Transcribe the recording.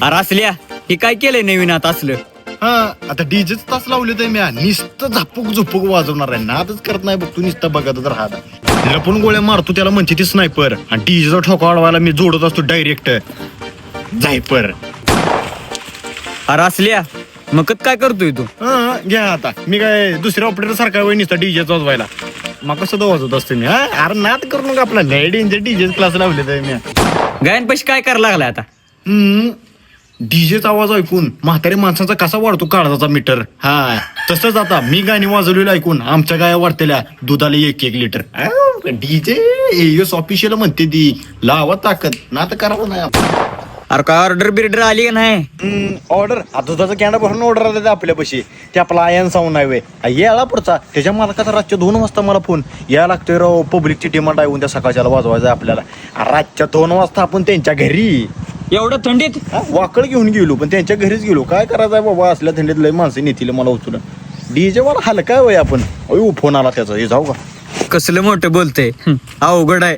अरे असल्या हे काय केलंय नवीन आता असलं? हा आता डीजेच तास लावले तर मी नुसतं झापूक झुपूक वाजवणार आहे नादच करत नाही बघ तू नुसतं बघत तर राहता लपून गोळ्या मारतो त्याला म्हणते ती स्नायपर आणि डीजेचा ठोका वाढवायला मी जोडत असतो डायरेक्ट झायपर. अरे असल्या मग काय करतोय तू? हा घ्या आता मी काय दुसऱ्या ऑपरेटर सारखा वेळ नुसता डीजे वाजवायला मग कसं वाजवत असतो मी. हा अरे नाद करू नका आपला डेंजर डीजे क्लास लावले तर मी गायन पैसे काय करायला लागलाय आता? डीजेचा आवाज ऐकून म्हातारी माणसाचा कसा वाढतो काळजाचा मीटर. हा तसंच आता मी गाणी वाजवलेलं ऐकून आमच्या गाया वाढतेल्या दुधाला 1-1 लिटर. डीजे एस ऑफिशियल म्हणते ती लावा ताकद ना तर करावं नाही. अरे काय ऑर्डर बिर्डर आली का नाही? ऑर्डर आता दुधाचा कॅन्डा भरून ऑर्डर आले आपल्यापाशी ते आपला आयन साऊंड नाही वे याला पुढचा त्याच्या मालकाचा रातच्या 2 वाजता मला फोन यायला लागतोय राव पब्लिकची डिमांड आहे उद्या सकाळच्याला वाजवायचं आपल्याला. रातच्या 2 वाजता आपण त्यांच्या घरी एवढं थंडीत? वाकड घेऊन गेलो पण त्यांच्या घरीच गेलो. काय करायचंय बाबा असल्या थंडीत लय माणसं नेतील मला उचलून. डीजे वाला हलका वय आपण अयो फोन आला त्याचा हे जाऊ का कसलं मोठं बोलतंय अवघड आहे.